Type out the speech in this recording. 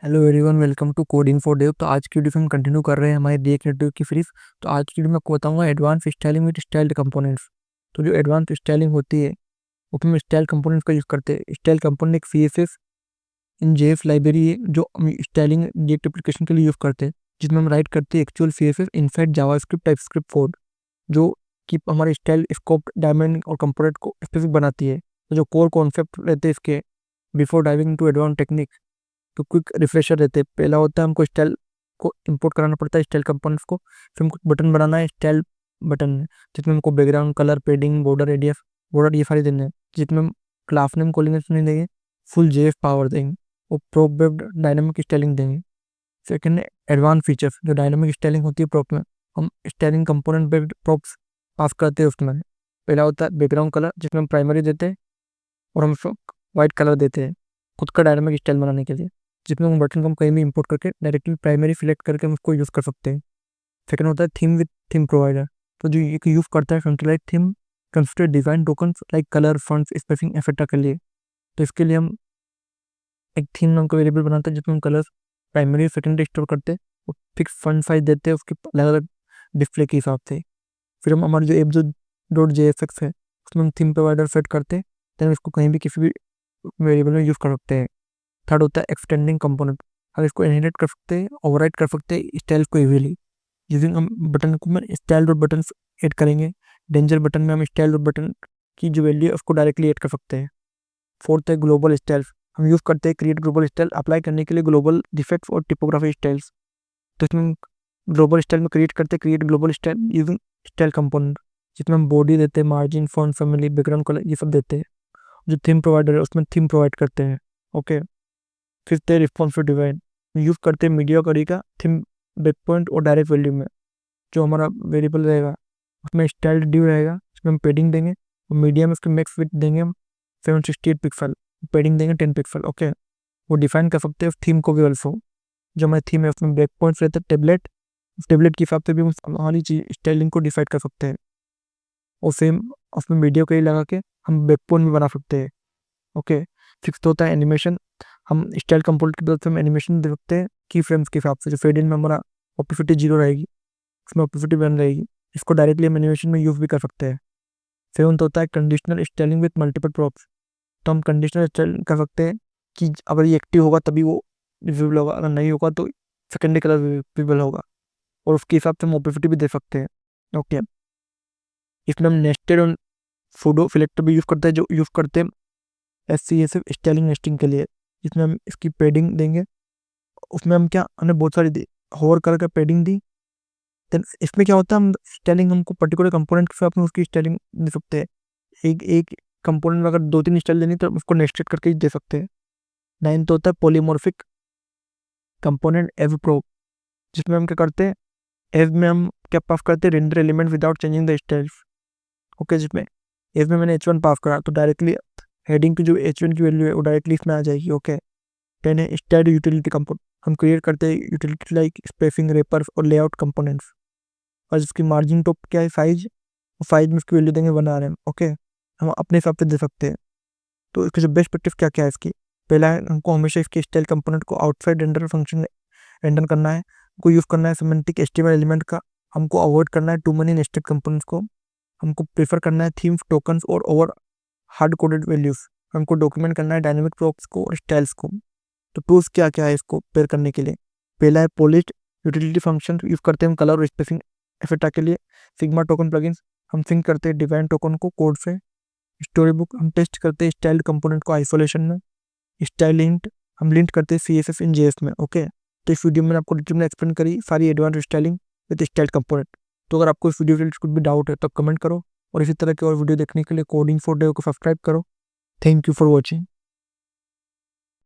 Hello everyone, welcome to coding for dev. तो आज की वीडियो हम कंटिन्यू कर रहे हैं हमारे रिएक्ट नेटिव की सीरीज। तो आज की वीडियो में आपको बताऊंगा advance styling with styled components. तो जो एडवांस स्टाइलिंग होती है उसमें स्टाइल कंपोनेंट्स का यूज़ करते हैं। स्टाइल कंपोनेंट एक CSS इन JS लाइब्रेरी है जो हम स्टाइलिंग रिएक्ट एप्लीकेशन के लिए यूज़ करते हैं, जिसमें हम राइट करते हैं actual CSS inside JavaScript TypeScript code, जो कि हमारे स्टाइल स्कोप डायमेंड और कंपोनेंट को स्पेसिफिक बनाती है। तो जो कोर कॉन्सेप्ट रहते हैं इसके, before diving to advance technique, तो क्विक रिफ्रेशर रहते हैं। पहला होता है हमको स्टाइल को इंपोर्ट कराना पड़ता है, स्टाइल कंपोनेंट्स को। फिर हमको बटन बनाना है, स्टाइल बटन है, जिसमें हमको background colour, पेडिंग, border, radius, border ये सारे देने हैं। जिसमें हम क्लास नेम कोलिनेशन नहीं देंगे, फुल JS पावर देंगे और प्रोप वेब डायनामिक स्टाइलिंग देंगे। सेकंड है एडवांस फीचर्स, जो डायनामिक स्टाइलिंग होती है प्रॉप में, हम स्टाइलिंग कंपोनेंट पे प्रॉप्स पास करते हैं उसमें। पहला होता है बैकग्राउंड कलर, जिसमें हम प्राइमरी देते हैं और हम वाइट कलर देते हैं खुद का डायनामिक स्टाइल बनाने के लिए, जिसमें हम बटन को हम कहीं भी इंपोर्ट करके डायरेक्टली प्राइमरी सिलेक्ट करके हम उसको यूज़ कर सकते हैं। सेकंड होता है थीम विद थीम प्रोवाइडर। तो जो ये यूज़ करता है centralise theme consider design tokens like colour, fonts, spacing etcetera के लिए। तो इसके लिए हम एक थीम नाम का वेरिएबल बनाते हैं, जिसमें हम कलर्स प्राइमरी सेकेंडरी स्टोर करते हैं और फिक्स फॉन्ट साइज देते हैं उसके अलग अलग डिस्प्ले के हिसाब से। फिर हम हमारी जो एप जो .jsx है उसमें हम थीम प्रोवाइडर सेट करते हैं, देन इसको कहीं भी किसी भी वेरिएबल में यूज़ कर सकते हैं। थर्ड होता है एक्सटेंडिंग कंपोनेंट। हम इसको इनहेरिट कर सकते हैं, ओवरराइड कर सकते हैं स्टाइल को इजीली। यूजिंग हम बटन को में स्टाइल डॉट बटन ऐड करेंगे। डेंजर बटन में हम स्टाइल डॉट बटन की जो वैल्यू है उसको डायरेक्टली ऐड कर सकते हैं। फोर्थ है ग्लोबल स्टाइल्स। हम यूज़ करते हैं क्रिएट ग्लोबल स्टाइल अप्लाई करने के लिए ग्लोबल डिफेक्ट्स और टिपोग्राफी स्टाइल्स। तो इसमें ग्लोबल स्टाइल में क्रिएट करते हैं create global style using style component, जिसमें हम बॉडी देते हैं, margin, font family, background colour ये सब देते हैं। जो थीम प्रोवाइडर है उसमें थीम प्रोवाइड करते हैं। ओके। फिफ्थ है रिस्पॉन्सिव डिजाइन। यूज़ करते हैं मीडिया करी का थीम ब्रेक पॉइंट और डायरेक्ट वैल्यू में जो हमारा वेरिएबल रहेगा उसमें स्टाइल ड्यू रहेगा, उसमें हम पेडिंग देंगे और मीडिया में उसके मैक्स विड्थ देंगे हम 768 पिक्सल, पेडिंग देंगे 10 पिक्सल। ओके। वो डिफाइन कर सकते हैं उस थीम को भी ऑल्सो। जो हमारी थीम है उसमें ब्रेक पॉइंट्स रहते हैं टेबलेट, उस टेबलेट के हिसाब से भी हम हमारी चीज स्टाइलिंग को डिसाइड कर सकते हैं। और सेम उसमें मीडिया को ही लगा के हम बैक पॉइंट भी बना सकते हैं। ओके। सिक्स्थ होता है एनिमेशन। हम स्टाइल कंपोनेंट की मदद से हम एनिमेशन दे सकते हैं की फ्रेम्स के हिसाब से। जो फेड इन में हमारा ऑप्टिसिटी 0 रहेगी उसमें ऑप्टिसिटी 1 रहेगी, इसको डायरेक्टली हम एनिमेशन में यूज़ भी कर सकते हैं। सेवंथ होता है conditional styling with multiple props. तो हम कंडीशनल स्टाइल कर सकते हैं कि अगर ये एक्टिव होगा तभी वो विजिबल होगा, अगर नहीं होगा तो सेकेंडरी कलर विजिबल होगा, और उसके हिसाब से हम ऑप्टिसिटी भी दे सकते हैं। ओके। इसमें हम नेस्टेड और सूडो सिलेक्टर भी यूज़ करते हैं, जो यूज़ करते हैं SCSS स्टाइलिंग नेस्टिंग के लिए, जिसमें हम इसकी पेडिंग देंगे। उसमें हम क्या, हमने बहुत सारी होवर करके पेडिंग दी। देन इसमें क्या होता है, हम स्टाइलिंग हमको पर्टिकुलर कंपोनेंट के साथ में उसकी स्टाइलिंग दे सकते हैं। एक एक कंपोनेंट में अगर 2-3 स्टाइल देनी तो उसको नेस्टेड करके ही दे सकते हैं। नाइन्थ होता है पॉलीमॉर्फिक कंपोनेंट एव प्रो, जिसमें हम क्या करते हैं, एव में हम क्या पास करते हैं, render element without changing the styles. Okay. जिसमें एव में मैंने H1 पास करा तो डायरेक्टली हेडिंग की जो H1 की वैल्यू है वो डायरेक्टली इसमें आ जाएगी। ओके। 10 है स्टाइल यूटिलिटी कंपोनेंट। हम क्रिएट करते हैं यूटिलिटी लाइक स्पेसिंग, रेपर्स और लेआउट कंपोनेंट्स, और जिसकी मार्जिन टॉप क्या है, साइज, और साइज में उसकी वैल्यू देंगे 1 RM। ओके। हम अपने हिसाब से दे सकते हैं। तो इसकी जो बेस्ट प्रैक्टिस क्या क्या है इसकी, पहला है हमको हमेशा इसके स्टाइल कंपोनेंट को आउटसाइड रेंडर फंक्शन रेंडर करना है, को यूज़ करना है सिमेंटिक HTML एलिमेंट का। हमको अवॉइड करना है टू मनी नेस्टेड कंपोनेंट्स को। हमको प्रेफर करना है थीम्स, टोकन्स और ओवर हार्ड कोडेड वैल्यूज। हमको डॉक्यूमेंट करना है डायनेमिक प्रॉप्स को और स्टाइल्स को। तो टूल्स क्या क्या है इसको पेयर करने के लिए, पहला है पॉलिश्ड यूटिलिटी फंक्शन, यूज़ करते हैं हम कलर और स्पेसिंग इफेक्ट के लिए। सिग्मा टोकन प्लगइन्स, हम सिंक करते हैं डिवाइन टोकन को कोड से। स्टोरी बुक, हम टेस्ट करते हैं स्टाइल कंपोनेंट को आइसोलेशन में। स्टाइल लिंट, हम लिंट करते हैं CSS इन JS में। ओके। तो इस वीडियो में आपको डिटेल में एक्सप्लेन करी सारी advance styling with style component. तो अगर आपको इस वीडियो से कुछ भी डाउट है तो कमेंट करो, और इसी तरह के और वीडियो देखने के लिए कोडिंग फॉर डेव को सब्सक्राइब करो। Thank you for watching.